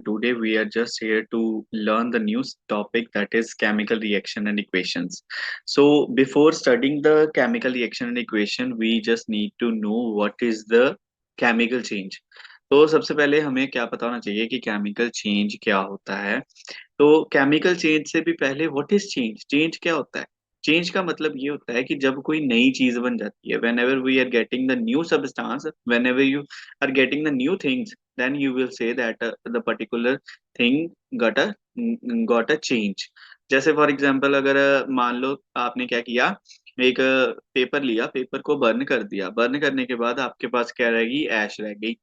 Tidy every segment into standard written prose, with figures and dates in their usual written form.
today we are just here to learn the new topic that is chemical reaction and equations. So, before studying the chemical reaction and equation, we just need to know what is the chemical change. तो सबसे पहले हमें क्या पता होना चाहिए कि chemical change क्या होता है। तो केमिकल चेंज से भी पहले व्हाट इज चेंज, चेंज क्या होता है। चेंज का मतलब ये होता है कि जब कोई नई चीज बन जाती है, whenever we are getting the new substance, whenever you are getting the new things, then you will say that the particular thing got a got a change. जैसे फॉर एग्जांपल अगर मान लो आपने क्या किया, एक paper लिया, paper को burn कर दिया, बर्न करने के बाद आपके पास क्या रहेगी, ऐश रह गई,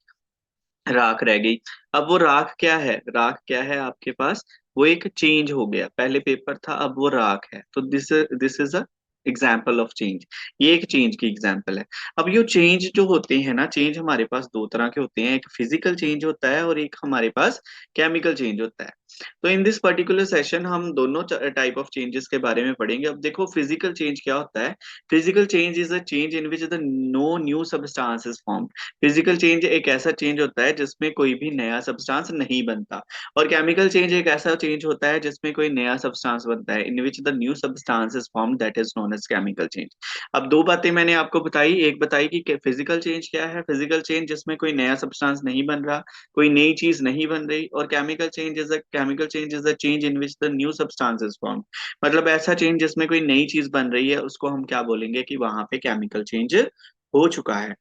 राख रह गई। अब वो राख क्या है, राख क्या है आपके पास, वो एक चेंज हो गया, पहले पेपर था अब वो राख है। तो this is a example of change. ये एक चेंज की एग्जाम्पल है। अब ये चेंज जो होते हैं ना, चेंज हमारे पास दो तरह के होते हैं, एक फिजिकल चेंज होता है और एक हमारे पास केमिकल चेंज होता है। तो इन दिस पर्टिकुलर सेशन हम दोनों टाइप ऑफ चेंजेस के बारे में पढ़ेंगे। अब देखो फिजिकल चेंज क्या होता है। Physical change is a change in which the no new substance is formed. Physical change एक ऐसा चेंज होता है जिसमें कोई भी नया सब्सटेंस नहीं बनता। और केमिकल चेंज एक ऐसा चेंज होता है जिसमें कोई नया सब्सटेंस बनता है, in which the new substance is formed, that is known as chemical change. अब दो बातें मैंने आपको बताई, एक बताई कि फिजिकल चेंज क्या है, फिजिकल चेंज जिसमें कोई नया सब्सटेंस नहीं बन रहा, कोई नई चीज नहीं बन रही। और chemical change is a change in which the new substance is formed, मतलब ऐसा चेंज जिसमें कोई नई चीज बन रही है, उसको हम क्या बोलेंगे कि वहां पे केमिकल चेंज हो चुका है।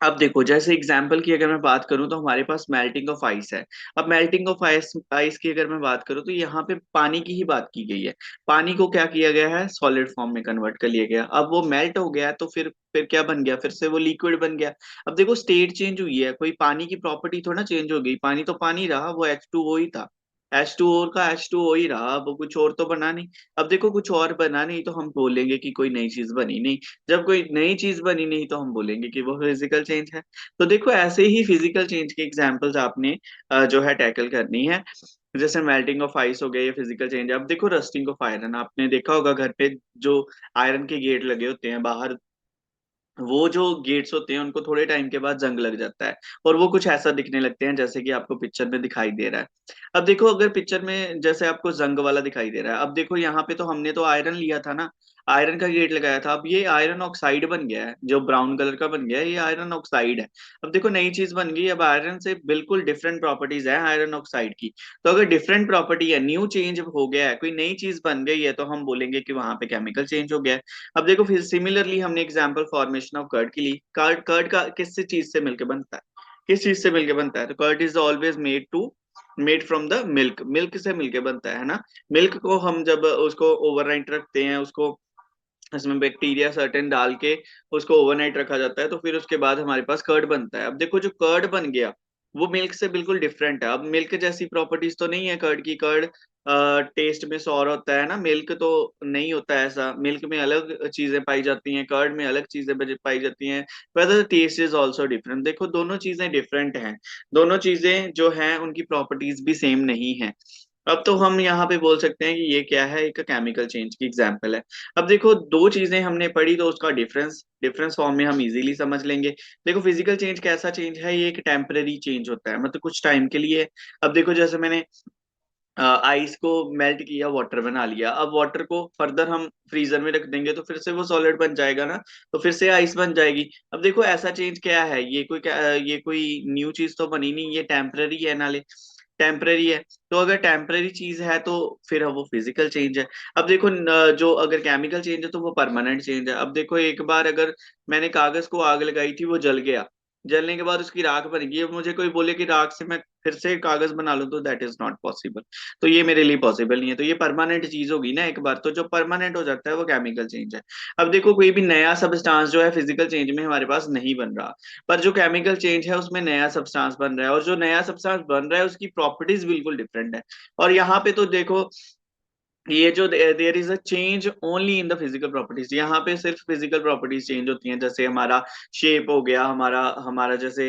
अब देखो जैसे एग्जाम्पल की अगर मैं बात करूं तो हमारे पास मेल्टिंग ऑफ आइस है। अब मेल्टिंग ऑफ आइस आइस की अगर मैं बात करूं तो यहाँ पे पानी की ही बात की गई है। पानी को क्या किया गया है, सॉलिड फॉर्म में कन्वर्ट कर लिया गया, अब वो मेल्ट हो गया तो फिर क्या बन गया, फिर से वो लिक्विड बन गया। अब देखो स्टेट चेंज हुई है, कोई पानी की प्रॉपर्टी थोड़ा चेंज हो गई, पानी तो पानी रहा, वो H2O ही था। H2O का H2O ही रहा, अब वो कुछ और तो बना नहीं। अब देखो कुछ और बना नहीं तो हम बोलेंगे कि कोई नई चीज बनी नहीं। जब कोई नई चीज बनी नहीं तो हम बोलेंगे कि वो फिजिकल चेंज है। तो देखो ऐसे ही फिजिकल चेंज के एग्जांपल्स आपने जो है टैकल करनी है। जैसे मेल्टिंग ऑफ आइस हो गया, ये फिजिकल चेंज है। अब देखो रस्टिंग ऑफ आयरन, आपने देखा होगा घर पे जो आयरन के गेट लगे होते हैं बाहर, वो जो गेट्स होते हैं उनको थोड़े टाइम के बाद जंग लग जाता है और वो कुछ ऐसा दिखने लगते हैं जैसे कि आपको पिक्चर में दिखाई दे रहा है। अब देखो अगर पिक्चर में जैसे आपको जंग वाला दिखाई दे रहा है, अब देखो यहाँ पे तो हमने तो आयरन लिया था ना, आयरन का गेट लगाया था, अब ये आयरन ऑक्साइड बन गया है, जो ब्राउन कलर का बन गया है, ये आयरन ऑक्साइड है। अब देखो नई चीज बन गई, अब आयरन से बिल्कुल डिफरेंट प्रॉपर्टीज है आयरन ऑक्साइड की। तो अगर डिफरेंट प्रॉपर्टी है, न्यू चेंज हो गया है, कोई नई चीज बन गई है, तो हम बोलेंगे कि वहां पे केमिकल चेंज हो गया है। अब देखो फिर सिमिलरली हमने एग्जांपल फॉर्मेशन ऑफ कर्ड की ली। कर्ड कर्ड का किस चीज से मिलके बनता है, किस चीज से मिलके बनता है, तो curd is always made from the milk, milk से मिलके बनता है ना। मिल्क को हम जब उसको ओवरनाइट रखते हैं, उसको उसमें बैक्टीरिया सर्टेन डाल के उसको ओवरनाइट रखा जाता है, तो फिर उसके बाद हमारे पास कर्ड बनता है। अब देखो जो कर्ड बन गया वो मिल्क से बिल्कुल डिफरेंट है। अब मिल्क जैसी प्रॉपर्टीज तो नहीं है कर्ड की, कर्ड टेस्ट में सॉर होता है ना, मिल्क तो नहीं होता है ऐसा, मिल्क में अलग चीजें पाई जाती हैं, कर्ड में अलग चीजें पाई जाती हैं। Whether taste is also different, देखो दोनों चीजें डिफरेंट हैं, दोनों चीजें जो हैं उनकी प्रॉपर्टीज भी सेम नहीं है। अब तो हम यहाँ पे बोल सकते हैं कि ये क्या है, एक केमिकल चेंज की एग्जाम्पल है। अब देखो दो चीजें हमने पढ़ी तो उसका डिफरेंस डिफरेंस फॉर्म में हम इजीली समझ लेंगे। देखो फिजिकल चेंज कैसा चेंज है, ये एक टेम्पररी चेंज होता है, मतलब कुछ टाइम के लिए। अब देखो जैसे मैंने आइस को मेल्ट किया, वाटर बना लिया, अब वाटर को फर्दर हम फ्रीजर में रख देंगे तो फिर से वो सॉलिड बन जाएगा ना, तो फिर से आइस बन जाएगी। अब देखो ऐसा चेंज क्या है, ये कोई न्यू चीज तो बनी नहीं, ये टेम्पररी है नाले, टेम्पररी है। तो अगर टेम्पररी चीज है तो फिर वो फिजिकल चेंज है। अब देखो जो अगर केमिकल चेंज है तो वो परमानेंट चेंज है। अब देखो एक बार अगर मैंने कागज को आग लगाई थी, वो जल गया, जलने के बाद उसकी राख बन गई, अब मुझे कोई बोले कि राख से मैं फिर से कागज बना लूं, तो दैट इज नॉट पॉसिबल। तो ये मेरे लिए पॉसिबल नहीं है, तो ये परमानेंट चीज होगी ना एक बार, तो जो परमानेंट हो जाता है वो केमिकल चेंज है। अब देखो कोई भी नया सब्सटेंस जो है फिजिकल चेंज में हमारे पास नहीं बन रहा, पर जो केमिकल चेंज है उसमें नया सब्सटेंस बन रहा है, और जो नया सब्सटेंस बन रहा है उसकी प्रॉपर्टीज बिल्कुल डिफरेंट है। और यहाँ पे तो देखो ये जो there is a change only in the physical properties, यहाँ पे सिर्फ फिजिकल प्रॉपर्टीज चेंज होती हैं, जैसे हमारा शेप हो गया, हमारा हमारा जैसे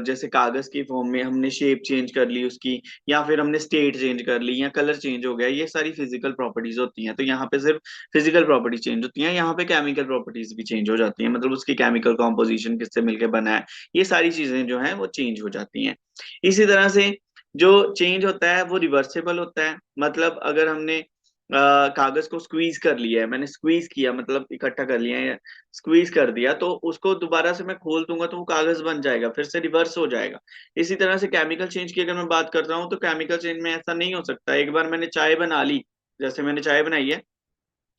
जैसे कागज की फॉर्म में हमने शेप चेंज कर ली उसकी, या फिर हमने स्टेट चेंज कर ली, या कलर चेंज हो गया, ये सारी फिजिकल प्रॉपर्टीज होती हैं। तो यहाँ पे सिर्फ फिजिकल प्रॉपर्टीज चेंज होती हैं, यहाँ पे केमिकल प्रॉपर्टीज भी चेंज हो जाती हैं, मतलब उसकी केमिकल कॉम्पोजिशन किससे मिलकर बना है, ये सारी चीजें जो हैं वो चेंज हो जाती हैं। इसी तरह से जो चेंज होता है वो रिवर्सेबल होता है। मतलब अगर हमने कागज को स्क्वीज कर लिया है, मैंने स्क्वीज किया मतलब इकट्ठा कर लिया है, स्क्वीज कर दिया, तो उसको दोबारा से मैं खोल दूंगा तो वो कागज बन जाएगा, फिर से रिवर्स हो जाएगा। इसी तरह से केमिकल चेंज की अगर मैं बात कर रहा हूँ तो केमिकल चेंज में ऐसा नहीं हो सकता। एक बार मैंने चाय बना ली, जैसे मैंने चाय बनाई है,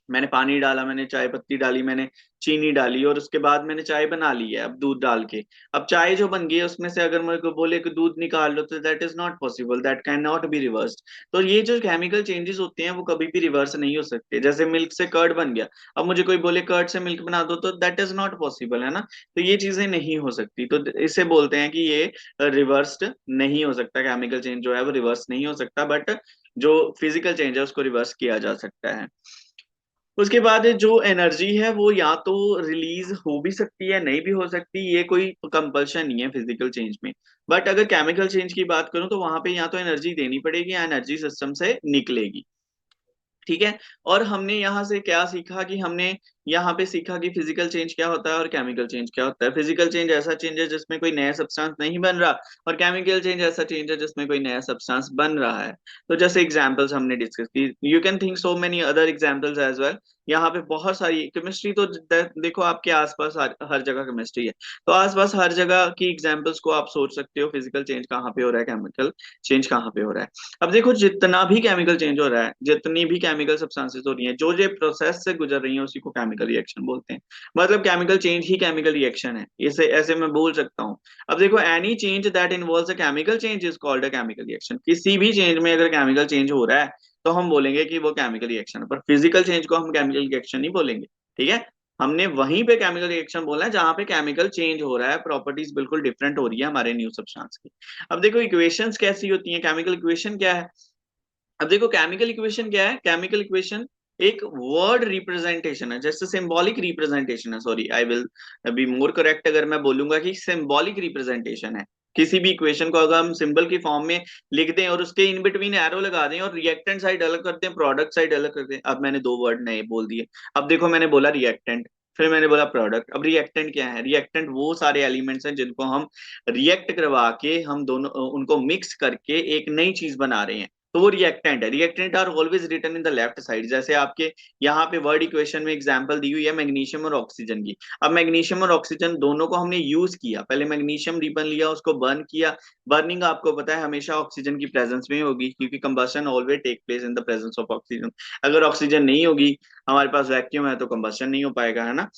मैंने पानी डाला, मैंने चाय पत्ती डाली, मैंने चीनी डाली, और उसके बाद मैंने चाय बना ली है अब दूध डाल के। अब चाय जो बन गई है उसमें से अगर मेरे को बोले कि दूध निकाल लो, तो that is not possible, that can not be reversed. तो ये जो केमिकल चेंजेस होते हैं वो कभी भी रिवर्स नहीं हो सकते। जैसे मिल्क से कर्ड बन गया, अब मुझे कोई बोले कर्ड से मिल्क बना दो, तो दैट इज नॉट पॉसिबल, है ना। तो ये चीजें नहीं हो सकती, तो इसे बोलते हैं कि ये रिवर्स्ड नहीं हो सकता। केमिकल चेंज जो है वो रिवर्स नहीं हो सकता, बट जो फिजिकल चेंज है उसको रिवर्स किया जा सकता है। उसके बाद जो एनर्जी है वो या तो रिलीज हो भी सकती है, नहीं भी हो सकती, ये कोई कंपल्शन नहीं है फिजिकल चेंज में। बट अगर केमिकल चेंज की बात करूं तो वहां पे या तो एनर्जी देनी पड़ेगी या एनर्जी सिस्टम से निकलेगी। ठीक है। और हमने यहाँ से क्या सीखा कि हमने यहाँ पे सीखा कि फिजिकल चेंज क्या होता है और केमिकल चेंज क्या होता है। फिजिकल चेंज ऐसा चेंज है जिसमें कोई नया सब्सटेंस नहीं बन रहा, और केमिकल चेंज ऐसा चेंज है जिसमें कोई नया सब्सटेंस बन रहा है। तो जैसे एग्जांपल्स हमने डिस्कस की, you can think so many other examples as well. यहाँ पे बहुत सारी केमिस्ट्री तो देखो आपके आसपास हर जगह केमिस्ट्री है, तो आसपास हर जगह की एग्जांपल्स को आप सोच सकते हो, फिजिकल चेंज कहाँ पे हो रहा है, केमिकल चेंज कहाँ पे हो रहा है। अब देखो जितना भी केमिकल चेंज हो रहा है, जितनी भी केमिकल सब्सटेंसेस हो रही हैं, जो जो प्रोसेस से गुजर रही हैं, उसी को केमिकल रिएक्शन बोलते हैं। मतलब केमिकल चेंज ही केमिकल रिएक्शन है, इसे ऐसे मैं बोल सकता हूँ। अब देखो any change that involves a chemical change is called a chemical reaction. किसी भी चेंज में अगर केमिकल चेंज हो रहा है तो हम बोलेंगे कि वो केमिकल रिएक्शन है, पर फिजिकल चेंज को हम केमिकल रिएक्शन नहीं बोलेंगे। ठीक है। हमने वहीं पे केमिकल रिएक्शन बोला है जहां पे केमिकल चेंज हो रहा है, प्रॉपर्टीज बिल्कुल डिफरेंट हो रही है हमारे न्यू सब्सटेंस की। अब देखो इक्वेशंस कैसी होती हैं, केमिकल इक्वेशन क्या है। अब देखो केमिकल इक्वेशन क्या है, केमिकल इक्वेशन एक वर्ड रिप्रेजेंटेशन है, जैसे सिंबॉलिक रिप्रेजेंटेशन है, sorry I will be more correct अगर मैं बोलूंगा कि सिंबॉलिक रिप्रेजेंटेशन है। किसी भी इक्वेशन को अगर हम सिंबल की फॉर्म में लिख दें और उसके इन बिटवीन एरो लगा दें और रिएक्टेंट साइड अलग कर दें, प्रोडक्ट साइड अलग कर दें। अब मैंने दो वर्ड नए बोल दिए। अब देखो मैंने बोला रिएक्टेंट, फिर मैंने बोला प्रोडक्ट। अब रिएक्टेंट क्या है, रिएक्टेंट वो सारे एलिमेंट्स हैं जिनको हम रिएक्ट करवा के हम दोनों उनको मिक्स करके एक नई चीज बना रहे हैं, तो वो रिएक्टेंट है। Reactant are always written in the left side. जैसे आपके यहाँ पे वर्ड इक्वेशन में एग्जांपल दी हुई है मैग्नीशियम और ऑक्सीजन की। अब मैग्नीशियम और ऑक्सीजन दोनों को हमने यूज किया, पहले मैग्नीशियम रिबन लिया, उसको बर्न किया। बर्निंग आपको पता है हमेशा ऑक्सीजन की प्रेजेंस में होगी, क्योंकि combustion always take place in the presence of oxygen. अगर ऑक्सीजन नहीं होगी, हमारे पास वैक्यूम है, तो कंबशन नहीं हो पाएगा, है ना।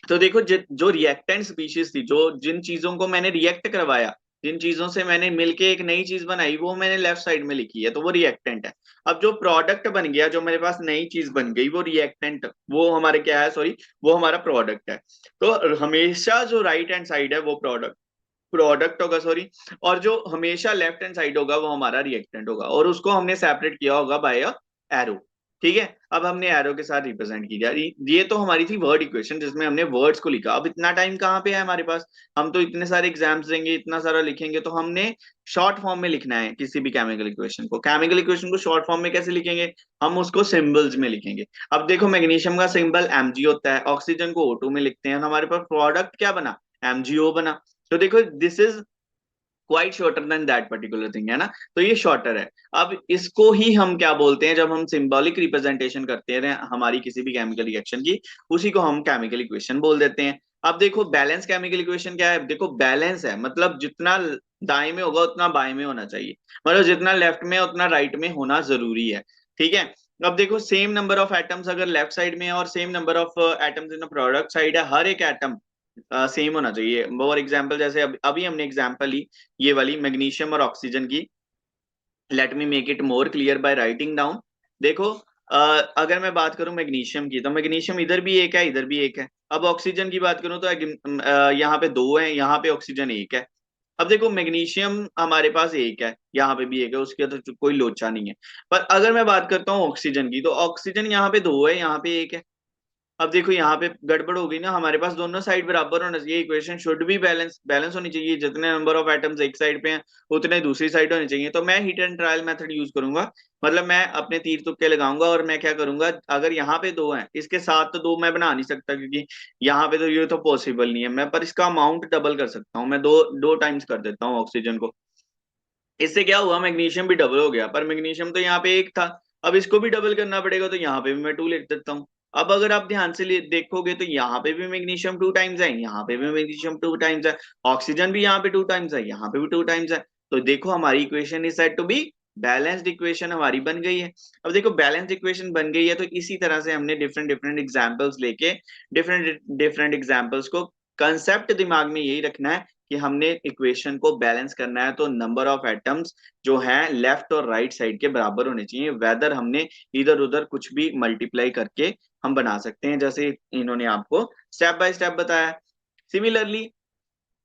तो देखो जो रिएक्टेंट स्पीशीज थी, जो जिन चीजों को मैंने रिएक्ट करवाया, जिन चीजों से मैंने मिलके एक नई चीज बनाई, वो मैंने लेफ्ट साइड में लिखी है, तो वो रिएक्टेंट है। अब जो प्रोडक्ट बन गया, जो मेरे पास नई चीज बन गई, वो रिएक्टेंट, वो हमारे क्या है, सॉरी, वो हमारा प्रोडक्ट है। तो हमेशा जो राइट हैंड साइड है वो प्रोडक्ट प्रोडक्ट होगा, सॉरी। और जो हमेशा लेफ्ट हैंड साइड होगा वो हमारा रिएक्टेंट होगा, और उसको हमने सेपरेट किया होगा बाय अ एरो। ठीक है। अब हमने एरो के साथ रिप्रेजेंट किया। ये तो हमारी थी वर्ड इक्वेशन जिसमें हमने वर्ड्स को लिखा। अब इतना टाइम कहाँ पे है हमारे पास, हम तो इतने सारे एग्जाम्स देंगे, इतना सारा लिखेंगे, तो हमने शॉर्ट फॉर्म में लिखना है किसी भी केमिकल इक्वेशन को। केमिकल इक्वेशन को शॉर्ट फॉर्म में कैसे लिखेंगे, हम उसको सिंबल्स में लिखेंगे। अब देखो मैग्नीशियम का सिंबल Mg होता है, ऑक्सीजन को O2 में लिखते हैं, और हमारे पास प्रोडक्ट क्या बना, MgO बना। तो देखो this is quite shorter than that particular thing, है ना। तो ये शॉर्टर है। अब इसको ही हम क्या बोलते हैं, जब हम सिंबॉलिक रिप्रेजेंटेशन करते हैं हमारी किसी भी केमिकल रिएक्शन की, उसी को हम केमिकल इक्वेशन बोल देते हैं। अब देखो बैलेंस केमिकल इक्वेशन क्या है, देखो बैलेंस है मतलब जितना दाएं में होगा उतना बाएं में होना चाहिए, मतलब जितना लेफ्ट में उतना राइट में होना जरूरी है। ठीक है। अब देखो सेम नंबर ऑफ एटम्स अगर लेफ्ट साइड में है और same number of atoms in product side है, हर एक एटम सेम होना चाहिए। फॉर एग्जाम्पल जैसे अभी हमने एग्जाम्पल ली ये वाली मैग्नीशियम और ऑक्सीजन की। Let me make it more clear by writing down. देखो अगर मैं बात करूं मैग्नीशियम की, तो मैग्नीशियम इधर भी एक है, इधर भी एक है। अब ऑक्सीजन की बात करूं तो यहाँ पे दो है, यहाँ पे ऑक्सीजन एक है। अब देखो मैग्नीशियम हमारे पास एक है, यहाँ पे भी एक है, उसके तो कोई लोचा नहीं है। पर अगर मैं बात करता हूँ ऑक्सीजन की, तो ऑक्सीजन यहाँ पे दो है, यहाँ पे एक है। अब देखो यहाँ पे गड़बड़ हो गई ना, हमारे पास दोनों साइड बराबर होना चाहिए, equation should be balance, balance होनी चाहिए। जितने नंबर ऑफ एटम्स एक साइड पे हैं उतने दूसरी साइड होने चाहिए। तो मैं hit and trial method use करूंगा, मतलब मैं अपने तीर तुक्के लगाऊंगा, और मैं क्या करूंगा, अगर यहाँ पे दो हैं, इसके साथ तो दो मैं बना नहीं सकता, क्योंकि यहाँ पे तो ये तो पॉसिबल नहीं है। मैं पर इसका अमाउंट डबल कर सकता हूँ, मैं दो दो टाइम्स कर देता हूँ ऑक्सीजन को। इससे क्या हुआ, मैग्नीशियम भी डबल हो गया, पर मैग्नीशियम तो यहाँ पे एक था, अब इसको भी डबल करना पड़ेगा, तो यहाँ पे भी मैं 2 लिख देता हूँ। अब अगर आप ध्यान से देखोगे तो यहाँ पे भी मैग्नीशियम 2 टाइम्स है, यहाँ पे भी मैग्नीशियम 2 टाइम्स है, ऑक्सीजन भी यहाँ पे 2 टाइम्स है, यहाँ पे भी 2 टाइम्स है। तो देखो हमारी equation is said to be balanced equation हमारी बन गई है। अब देखो बैलेंस्ड इक्वेशन बन गई है, तो इसी तरह से हमने डिफरेंट डिफरेंट एग्जाम्पल्स लेके डिफरेंट डिफरेंट एग्जाम्पल्स को, कंसेप्ट दिमाग में यही रखना है कि हमने इक्वेशन को बैलेंस करना है, तो नंबर ऑफ एटम्स जो हैं लेफ्ट और राइट साइड के बराबर होने चाहिए, वेदर हमने इधर उधर कुछ भी मल्टीप्लाई करके हम बना सकते हैं, जैसे इन्होंने आपको स्टेप बाय स्टेप बताया। सिमिलरली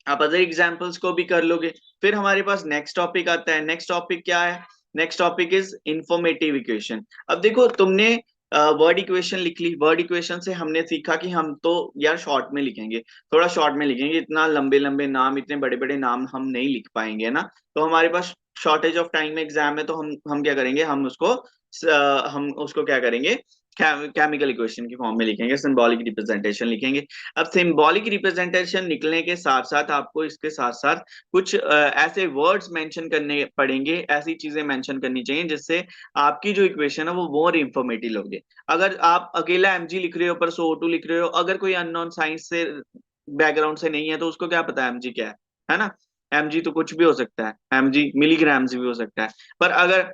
आप अदर एग्जाम्पल्स को भी कर लोगे। फिर हमारे पास नेक्स्ट टॉपिक आता है। नेक्स्ट टॉपिक क्या है? Next topic is informative equation. अब देखो तुमने वर्ड इक्वेशन लिख ली, वर्ड इक्वेशन से हमने सीखा कि हम तो यार शॉर्ट में लिखेंगे, थोड़ा शॉर्ट में लिखेंगे, इतना लंबे लंबे नाम, इतने बड़े बड़े नाम हम नहीं लिख पाएंगे ना। तो हमारे पास शॉर्टेज ऑफ टाइम में एग्जाम है, तो हम क्या करेंगे, हम उसको क्या करेंगे, केमिकल इक्वेशन की फॉर्म में लिखेंगे, सिंबॉलिक रिप्रेजेंटेशन लिखेंगे। अब सिंबॉलिक रिप्रेजेंटेशन लिखने के साथ साथ आपको इसके साथ साथ कुछ ऐसे वर्ड्स मेंशन करने पड़ेंगे, ऐसी चीजें मेंशन करनी चाहिए जिससे आपकी जो इक्वेशन है वो मोर इंफॉर्मेटिव लगे। अगर आप अकेला एमजी लिख रहे हो पर SO2 लिख रहे हो, अगर कोई अननोन साइंस से बैकग्राउंड से नहीं है तो उसको क्या पता एमजी क्या है ना। एमजी तो कुछ भी हो सकता है, एमजी मिलीग्राम्स भी हो सकता है। पर अगर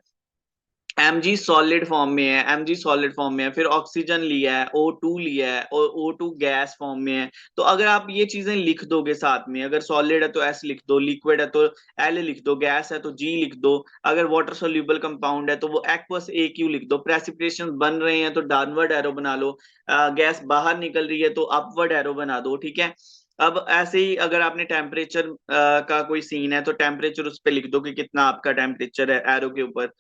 एमजी सॉलिड फॉर्म में है, एमजी सॉलिड फॉर्म में है, फिर ऑक्सीजन लिया है, O2 लिया है और O2 गैस फॉर्म में है, तो अगर आप ये चीजें लिख दोगे साथ में, अगर सॉलिड है तो S लिख दो, लिक्विड है तो L लिख दो, गैस है तो G लिख दो, अगर वाटर सोल्यूबल कंपाउंड है तो वो एक्वस AQ लिख दो, प्रेसिपिटेशन बन रहे हैं तो डाउनवर्ड एरो बना लो, गैस बाहर निकल रही है तो अपवर्ड एरो बना दो, ठीक है। अब ऐसे ही अगर आपने टेम्परेचर का कोई सीन है तो टेम्परेचर उस पर लिख दो कि कितना आपका टेम्परेचर है एरो के ऊपर।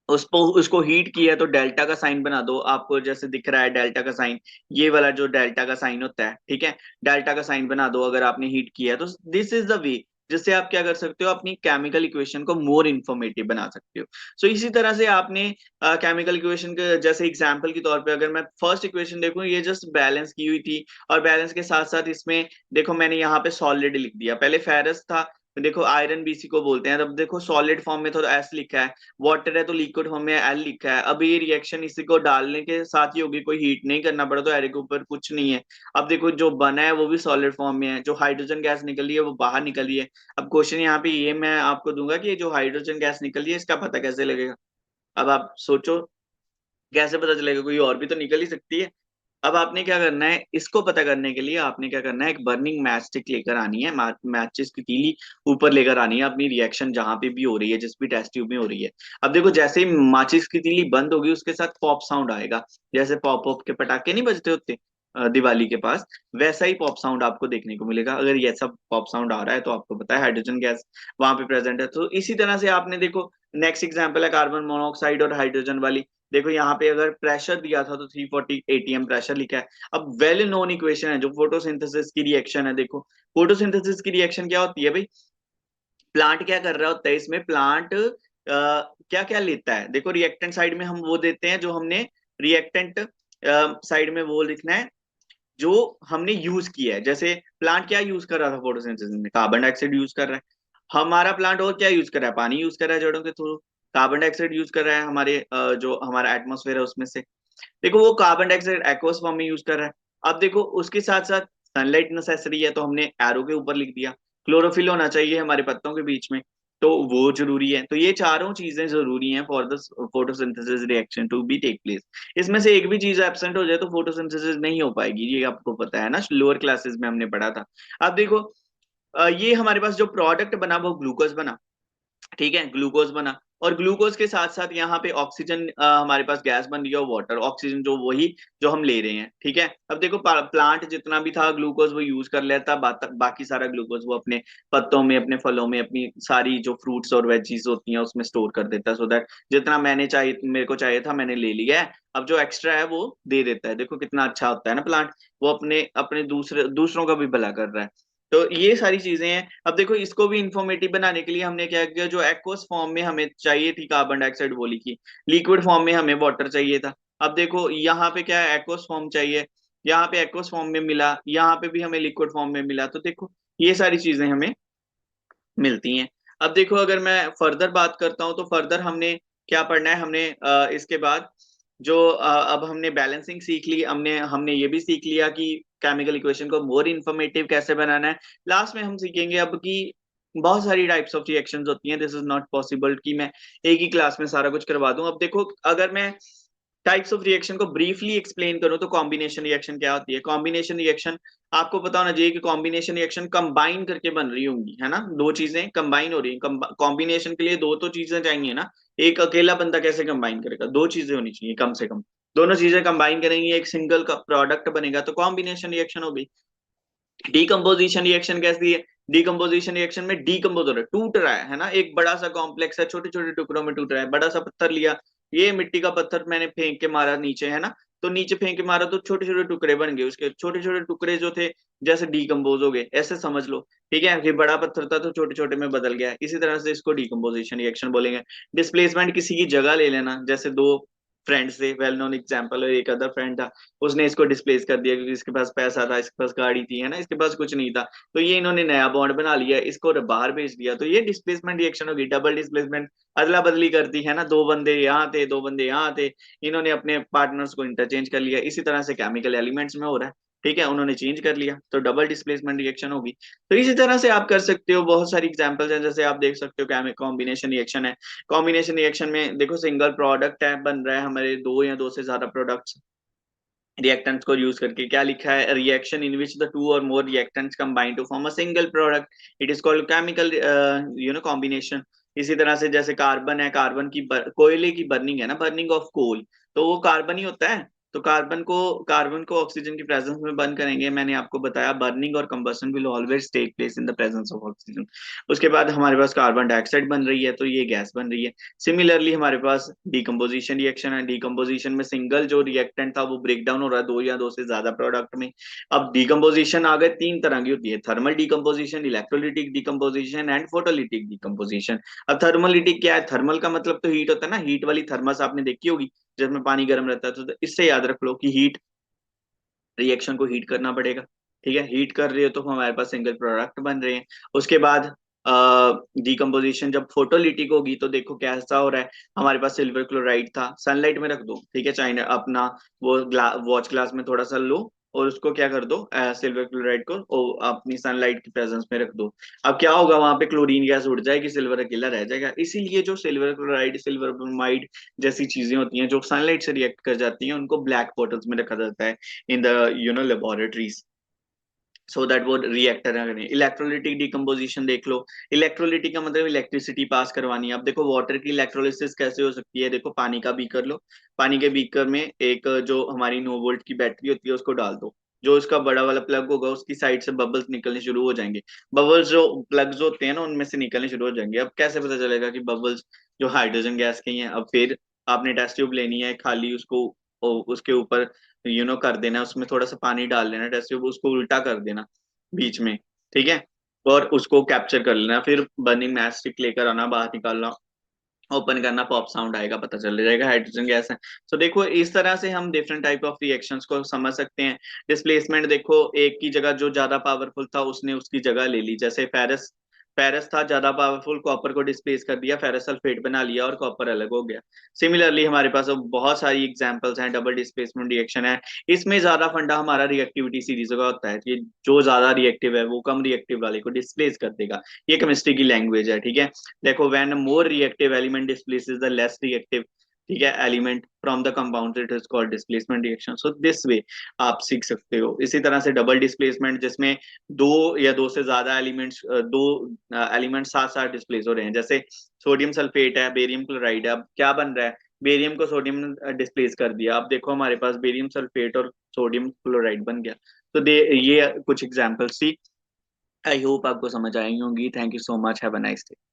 उसको हीट किया है तो डेल्टा का साइन बना दो, आपको जैसे दिख रहा है डेल्टा का साइन, ये वाला जो डेल्टा का साइन होता है, ठीक है, डेल्टा का साइन बना दो अगर आपने हीट किया है तो। दिस इज द वे जिससे आप क्या कर सकते हो, अपनी केमिकल इक्वेशन को मोर इन्फॉर्मेटिव बना सकते हो। सो इसी तरह से आपने केमिकल इक्वेशन के जैसे एग्जांपल के तौर पे, अगर मैं फर्स्ट इक्वेशन देखूं, ये जस्ट बैलेंस की हुई थी, और बैलेंस के साथ साथ इसमें देखो मैंने यहाँ पे सॉलिड लिख दिया, पहले फेरस था, देखो आयरन BC को बोलते हैं, अब देखो सॉलिड फॉर्म में तो S लिखा है, वाटर है तो लिक्विड फॉर्म में L लिखा है। अब ये रिएक्शन इसी को डालने के साथ ही होगी, कोई हीट नहीं करना पड़ा, तो एरे के ऊपर कुछ नहीं है। अब देखो जो बना है वो भी सॉलिड फॉर्म में है, जो हाइड्रोजन गैस निकल रही है वो बाहर निकल रही है। अब क्वेश्चन यहाँ पे ये मैं आपको दूंगा कि जो हाइड्रोजन गैस निकल रही है इसका पता कैसे लगेगा। अब आप सोचो कैसे पता चलेगा, कोई और भी तो निकल ही सकती है। अब आपने क्या करना है, इसको पता करने के लिए आपने क्या करना है, एक बर्निंग मैच स्टिक लेकर आनी है, मैचिस की तीली ऊपर लेकर आनी है, अपनी रिएक्शन जहां पे भी हो रही है, जिस भी टेस्ट ट्यूब में हो रही है। अब देखो जैसे ही माचिस की तीली बंद होगी उसके साथ पॉप साउंड आएगा, जैसे पॉप पॉप के पटाखे नहीं बजते होते दिवाली के पास, वैसा ही पॉप साउंड आपको देखने को मिलेगा। अगर ये सब पॉप साउंड आ रहा है तो आपको पता है हाइड्रोजन गैस वहां पे प्रेजेंट है। तो इसी तरह से आपने देखो नेक्स्ट एग्जाम्पल है कार्बन मोनोऑक्साइड और हाइड्रोजन वाली। देखो यहाँ पे अगर प्रेशर दिया था तो 340 ATM प्रेशर लिखा है। अब वेल नोन इक्वेशन है जो फोटोसिंथेसिस की रिएक्शन है, देखो फोटोसिंथेसिस की रिएक्शन क्या होती है भाई, प्लांट क्या कर रहा होता है इसमें, प्लांट क्या क्या लेता है, देखो रिएक्टेंट साइड में हम वो देते हैं जो हमने रिएक्टेंट साइड में वो लिखना है जो हमने यूज किया है। जैसे प्लांट क्या यूज कर रहा था फोटोसिंथेसिस में, कार्बन डाइऑक्साइड यूज कर रहा है। हमारा प्लांट और क्या यूज कर रहा है, पानी यूज कर रहा है जड़ों के थ्रू, कार्बन डाइऑक्साइड यूज कर रहा है हमारे जो हमारा एटमोसफेयर है उसमें से। देखो वो कार्बन डाइऑक्साइड एक्वस फॉर्म में यूज कर रहा है। अब देखो उसके साथ साथ सनलाइट नेसेसरी है तो हमने एरो के ऊपर लिख दिया, क्लोरोफिल होना चाहिए हमारे पत्तों के बीच में, तो वो जरूरी है। तो ये चारों चीजें जरूरी हैं for the photosynthesis reaction to be take place. इसमें से एक भी चीज एब्सेंट हो जाए तो फोटोसिंथेसिस नहीं हो पाएगी, ये आपको पता है ना, लोअर क्लासेस में हमने पढ़ा था। अब देखो ये हमारे पास जो प्रोडक्ट बना वो ग्लूकोज बना, ठीक है, ग्लूकोज बना, और ग्लूकोज के साथ साथ यहाँ पे ऑक्सीजन हमारे पास गैस बन रही है, वाटर ऑक्सीजन जो वही जो हम ले रहे हैं, ठीक है। अब देखो प्लांट जितना भी था ग्लूकोज वो यूज कर लेता, बाकी सारा ग्लूकोज वो अपने पत्तों में, अपने फलों में, अपनी सारी जो फ्रूट्स और वेजीज होती हैं उसमें स्टोर कर देता है, सो दैट जितना मैंने चाहिए, मेरे को चाहिए था मैंने ले लिया है, अब जो एक्स्ट्रा है वो दे देता है। देखो कितना अच्छा होता है ना प्लांट, वो अपने अपने दूसरों का भी भला कर रहा है। तो ये सारी चीजें हैं। अब देखो इसको भी इंफॉर्मेटिव बनाने के लिए हमने क्या किया, जो एक्वस फॉर्म में हमें चाहिए थी कार्बन डाइऑक्साइड वो लिखी, लिक्विड फॉर्म में हमें वाटर चाहिए था। अब देखो यहाँ पे क्या है, एक्वस फॉर्म चाहिए, यहाँ पे एक्वस फॉर्म में मिला, यहाँ पे भी हमें लिक्विड फॉर्म में मिला, तो देखो ये सारी चीजें हमें मिलती हैं। अब देखो अगर मैं फर्दर बात करता हूँ तो फर्दर हमने क्या पढ़ना है, हमने इसके बाद जो अब हमने बैलेंसिंग सीख ली, हमने हमने ये भी सीख लिया कि केमिकल इक्वेशन को मोर इन्फॉर्मेटिव कैसे बनाना है। लास्ट में हम सीखेंगे अब कि बहुत सारी टाइप्स ऑफ रिएक्शंस होती हैं, दिस इज नॉट पॉसिबल कि मैं एक ही क्लास में सारा कुछ करवा दूं। अब देखो अगर मैं टाइप्स ऑफ रिएक्शन को ब्रीफली एक्सप्लेन करूं तो कॉम्बिनेशन रिएक्शन क्या होती है। कॉम्बिनेशन रिएक्शन आपको पता होना चाहिए कि कॉम्बिनेशन रिएक्शन कंबाइन करके बन रही होंगी, है ना, दो चीजें कंबाइन हो रही हैं। कॉम्बिनेशन के लिए दो तो चीजें चाहिए ना, एक अकेला बंदा कैसे कंबाइन करेगा, दो चीजें होनी चाहिए कम से कम। दोनों चीजें कंबाइन करेंगी एक सिंगल का प्रोडक्ट बनेगा, तो कॉम्बिनेशन रिएक्शन हो गई। डीकम्पोजिशन रिएक्शन कैसी है, डीकम्पोजिशन रिएक्शन में डीकम्पोज हो रहा है, टूट रहा है ना, एक बड़ा सा कॉम्प्लेक्स है, छोटे छोटे टुकड़ों में टूट रहा है। बड़ा सा पत्थर लिया, ये मिट्टी का पत्थर मैंने फेंक के मारा नीचे, है ना, तो नीचे फेंक के मारा तो छोटे छोटे टुकड़े बन गए, उसके छोटे छोटे टुकड़े जो थे जैसे डीकम्पोज हो गए, ऐसे समझ लो। ठीक है, ये बड़ा पत्थर था तो छोटे छोटे में बदल गया, इसी तरह से इसको डीकम्पोजिशन रिएक्शन बोलेंगे। डिस्प्लेसमेंट किसी की जगह ले लेना, जैसे दो फ्रेंड्स थे, वेल नोन एग्जाम्पल, और एक अदर फ्रेंड था, उसने इसको डिस्प्लेस कर दिया क्योंकि इसके पास पैसा था, इसके पास गाड़ी थी, है ना, इसके पास कुछ नहीं था, तो ये इन्होंने नया बॉन्ड बना लिया, इसको बाहर भेज दिया, तो ये डिस्प्लेसमेंट रिएक्शन होगी। डबल डिस्प्लेसमेंट, अदला बदली करती है ना, दो बंदे यहाँ थे दो बंदे यहाँ थे, इन्होंने अपने पार्टनर्स को इंटरचेंज कर लिया, इसी तरह से केमिकल एलिमेंट्स में हो रहा है। ठीक है, उन्होंने चेंज कर लिया तो डबल डिस्प्लेसमेंट रिएक्शन होगी। तो इसी तरह से आप कर सकते हो, बहुत सारी एग्जांपल्स हैं, जैसे आप देख सकते हो कॉम्बिनेशन रिएक्शन है। कॉम्बिनेशन रिएक्शन में देखो सिंगल प्रोडक्ट है, बन रहा है हमारे दो या दो से ज्यादा प्रोडक्ट्स, रिएक्टेंट्स को यूज करके। क्या लिखा है, reaction in which the two or more reactants combine to form a single product, it is called chemical combination. इसी तरह से जैसे कार्बन है, कार्बन की कोयले की बर्निंग है ना, बर्निंग ऑफ कोल, तो वो कार्बन ही होता है। तो कार्बन को ऑक्सीजन की प्रेजेंस में बर्न करेंगे, मैंने आपको बताया बर्निंग और combustion will always take place in the presence of oxygen. उसके बाद हमारे पास कार्बन डाइऑक्साइड बन रही है, तो ये गैस बन रही है। सिमिलरली हमारे पास डिकम्पोजिशन रिएक्शन है, डिकम्पोजिशन में सिंगल जो रिएक्टेंट था वो ब्रेक डाउन हो रहा है दो या दो से ज्यादा प्रोडक्ट में। अब डिकम्पोजिशन आ गए, तीन तरह की होती है, thermal decomposition, electrolytic decomposition and photolytic decomposition. अब थर्मलिटिक क्या है, थर्मल का मतलब तो हीट होता है ना, हीट वाली थर्मस आपने देखी होगी जिसमें पानी गर्म रहता है, तो इससे याद रख लो कि हीट, रिएक्शन को हीट करना पड़ेगा। ठीक है, हीट कर रहे हो तो हमारे पास सिंगल प्रोडक्ट बन रहे हैं। उसके बाद डिकम्पोजिशन जब फोटोलिटिक होगी तो देखो कैसा हो रहा है, हमारे पास सिल्वर क्लोराइड था, सनलाइट में रख दो, ठीक है, चाइना अपना वो वॉच ग्लास में थोड़ा सा लो और उसको क्या कर दो, सिल्वर क्लोराइड को अपनी सनलाइट की प्रेजेंस में रख दो। अब क्या होगा, वहां पे क्लोरीन गैस उड़ जाएगी, सिल्वर अकेला रह जाएगा। इसीलिए जो सिल्वर क्लोराइड, सिल्वर ब्रोमाइड जैसी चीजें होती हैं जो सनलाइट से रिएक्ट कर जाती हैं, उनको ब्लैक बॉटल्स में रखा जाता है in the laboratories, so that वो रिएक्टर करें। इलेक्ट्रोलिटिक डिकम्पोजिशन देख लो, इलेक्ट्रोलिटिक का मतलब इलेक्ट्रिसिटी पास करवानी है। अब देखो वाटर की इलेक्ट्रोलिसिस कैसे हो सकती है, देखो पानी का बीकर लो, पानी के बीकर में एक जो हमारी 9 वोल्ट की बैटरी होती है उसको डाल दो, जो उसका बड़ा वाला प्लग होगा उसकी साइड से बबल्स निकलने शुरू हो जाएंगे। बबल्स जो प्लग्स होते हैं ना उनमें से निकलने शुरू हो जाएंगे। अब कैसे पता चलेगा कि बबल्स जो हाइड्रोजन गैस के ही हैं। अब फिर आपने टेस्ट ट्यूब लेनी है खाली, उसको उसके ऊपर कर देना, उसमें थोड़ा सा पानी डाल लेना, टेस्ट ट्यूब उसको उल्टा कर देना बीच में, ठीक है, और उसको कैप्चर कर लेना, फिर बर्निंग मैच स्टिक लेकर आना, बाहर निकालना, ओपन करना, पॉप साउंड आएगा, पता चल जाएगा हाइड्रोजन गैस है। तो देखो इस तरह से हम डिफरेंट टाइप ऑफ रिएक्शंस को समझ सकते हैं। डिस्प्लेसमेंट देखो, एक की जगह जो ज्यादा पावरफुल था उसने उसकी जगह ले ली, जैसे फेरस, फेरस था ज्यादा पावरफुल, कॉपर को डिस्प्लेस कर दिया, फेरस सल्फेट बना लिया और कॉपर अलग हो गया। सिमिलरली हमारे पास अब बहुत सारी एग्जांपल्स हैं, डबल डिस्प्लेसमेंट रिएक्शन है। इसमें ज्यादा फंडा हमारा रिएक्टिविटी सीरीज का होता है कि जो ज्यादा रिएक्टिव है वो कम रिएक्टिव वाले को डिस्प्लेस कर देगा। ये केमिस्ट्री की लैंग्वेज है, ठीक है। देखो when more reactive element displaces the less reactive, ठीक है, element from the compound, it is called displacement reaction. So this way आप सीख सकते हो। इसी तरह से डबल डिस्प्लेसमेंट जिसमें दो या दो से ज्यादा एलिमेंट्स, दो एलिमेंट साथ साथ डिस्प्लेस हो रहे हैं, जैसे सोडियम सल्फेट है, बेरियम क्लोराइड है, अब क्या बन रहा है, बेरियम को सोडियम ने डिस्प्लेस कर दिया, अब देखो हमारे पास बेरियम सल्फेट और सोडियम क्लोराइड बन गया। तो दे ये कुछ एग्जांपल्स थी। आई होप आपको समझ आई होंगी। Thank you so much, have a nice day.